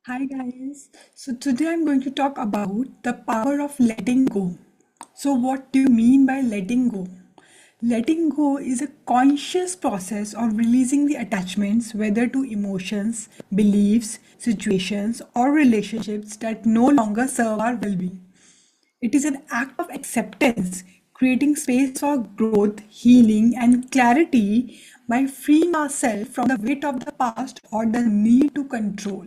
Hi guys. So today I'm going to talk about the power of letting go. So what do you mean by letting go? Letting go is a conscious process of releasing the attachments, whether to emotions, beliefs, situations, or relationships that no longer serve our well-being. It is an act of acceptance, creating space for growth, healing, and clarity by freeing ourselves from the weight of the past or the need to control.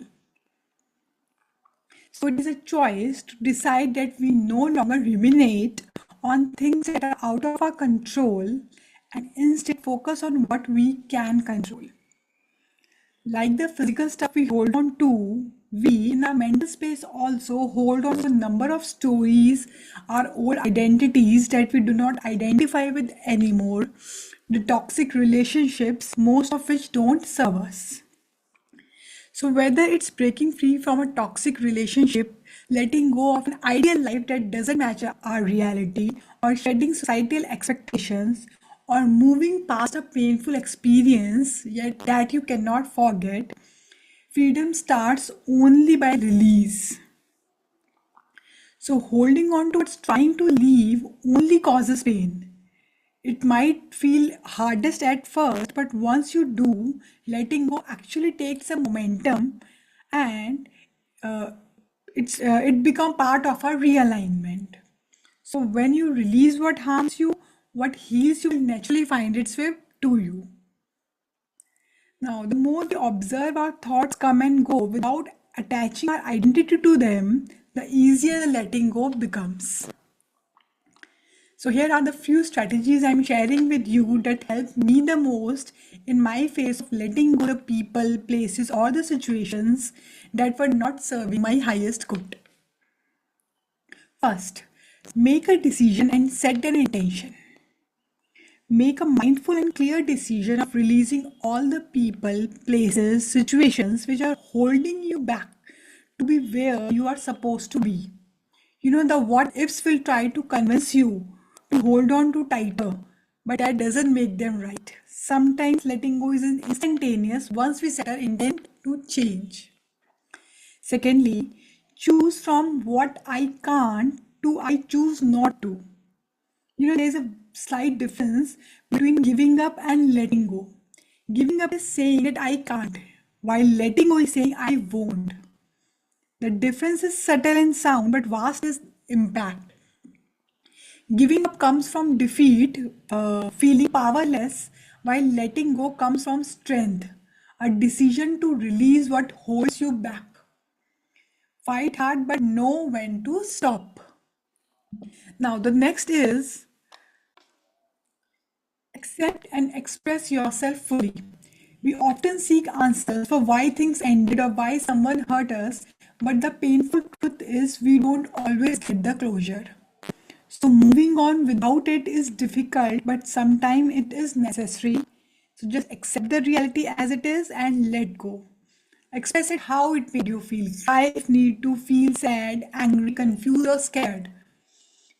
So it is a choice to decide that we no longer ruminate on things that are out of our control and instead focus on what we can control. Like the physical stuff we hold on to, we in our mental space also hold on to a number of stories, our old identities that we do not identify with anymore, the toxic relationships, most of which don't serve us. So, whether it's breaking free from a toxic relationship, letting go of an ideal life that doesn't match our reality, or shedding societal expectations, or moving past a painful experience yet that you cannot forget, freedom starts only by release. So, holding on to what's trying to leave only causes pain. It might feel hardest at first, but once you do, letting go actually takes a momentum and uh, it become part of a realignment. So when you release what harms you, what heals you will naturally find its way to you. Now, the more we observe our thoughts come and go without attaching our identity to them, the easier the letting go becomes. So here are the few strategies I'm sharing with you that help me the most in my phase of letting go the people, places, or the situations that were not serving my highest good. First, make a decision and set an intention. Make a mindful and clear decision of releasing all the people, places, situations which are holding you back to be where you are supposed to be. The what ifs will try to convince you to hold on to tighter, but that doesn't make them right. Sometimes letting go is instantaneous once we set our intent to change. Secondly, choose from what I can't to I choose not to. There's a slight difference between giving up and letting go. Giving up is saying that I can't, while letting go is saying I won't. The difference is subtle in sound but vast in impact. Giving up comes from defeat, feeling powerless, while letting go comes from strength, a decision to release what holds you back. Fight hard but know when to stop. Now, the next is accept and express yourself fully. We often seek answers for why things ended or why someone hurt us, but the painful truth is we don't always get the closure. So moving on without it is difficult, but sometimes it is necessary. So just accept the reality as it is and let go. Express it how it made you feel. Cry if need to, feel sad, angry, confused, or scared.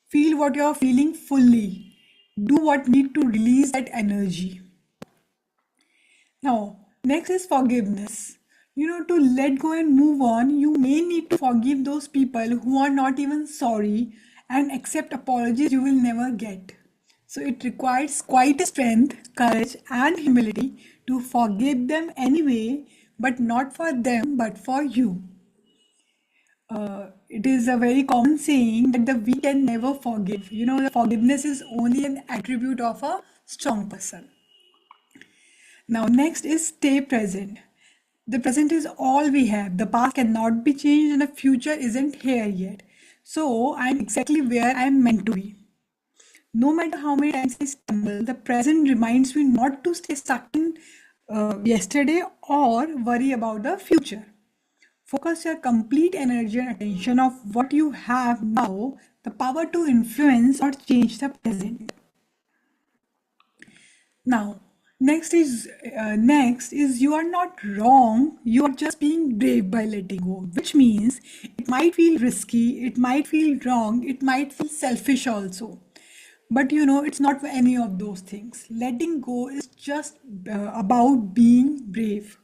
Feel what you're feeling fully. Do what need to release that energy. Now, next is forgiveness. To let go and move on, you may need to forgive those people who are not even sorry and accept apologies you will never get. So it requires quite a strength, courage, and humility to forgive them anyway, but not for them, but for you. It is a very common saying that the weak can never forgive. The forgiveness is only an attribute of a strong person. Now, next is stay present. The present is all we have. The past cannot be changed and the future isn't here yet. So, I'm exactly where I'm meant to be. No matter how many times I stumble, the present reminds me not to stay stuck in yesterday or worry about the future. Focus your complete energy and attention of what you have now, the power to influence or change the present. Now, next is you are not wrong. You are just being brave by letting go, which means it might feel risky, it might feel wrong, it might feel selfish also. But it's not for any of those things. Letting go is just about being brave,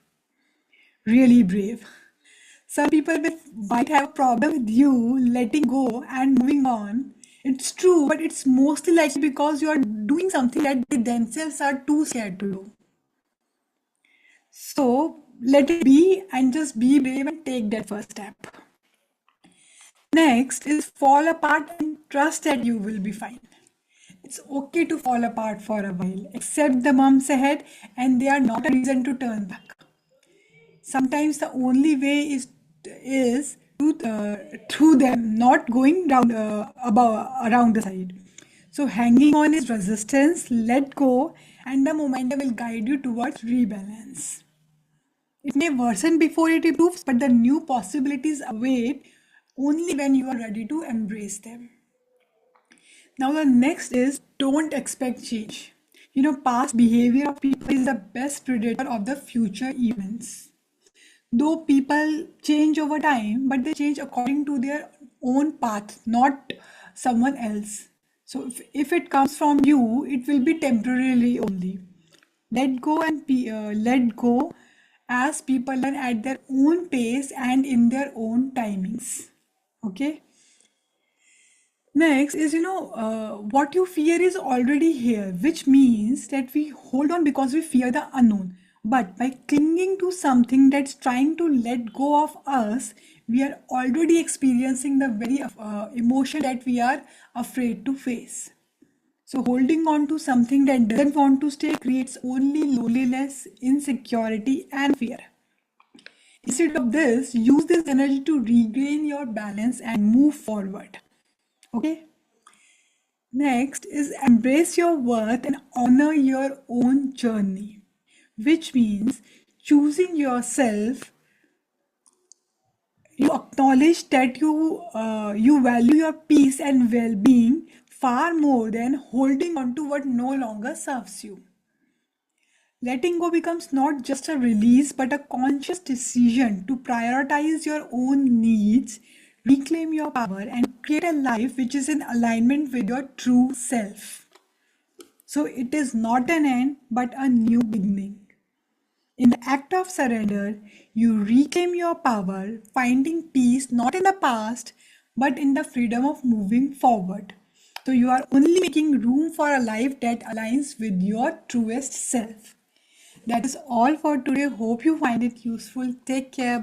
really brave. Some people might have a problem with you letting go and moving on. It's true, but it's mostly likely because you are doing something that they themselves are too scared to do. So let it be and just be brave and take that first step. Next is fall apart and trust that you will be fine. It's okay to fall apart for a while. Accept the bumps ahead, and they are not a reason to turn back. Sometimes the only way is through them, not going down around the side. So hanging on is resistance. Let go, and the momentum will guide you towards rebalance. It may worsen before it improves, but the new possibilities await only when you are ready to embrace them. Now, the next is don't expect change. Past behavior of people is the best predator of the future events. Though people change over time, but they change according to their own path, not someone else. So, if it comes from you, it will be temporarily only. Let go as people learn at their own pace and in their own timings. Okay. Next is, what you fear is already here, which means that we hold on because we fear the unknown. But by clinging to something that's trying to let go of us, we are already experiencing the very emotion that we are afraid to face. So holding on to something that doesn't want to stay creates only loneliness, insecurity, and fear. Instead of this, use this energy to regain your balance and move forward. Okay. Next is embrace your worth and honor your own journey, which means choosing yourself. You acknowledge that you value your peace and well-being far more than holding on to what no longer serves you. Letting go becomes not just a release but a conscious decision to prioritize your own needs, reclaim your power, and create a life which is in alignment with your true self. So it is not an end but a new beginning. In the act of surrender, you reclaim your power, finding peace not in the past but in the freedom of moving forward. So you are only making room for a life that aligns with your truest self. That is all for today. Hope you find it useful. Take care.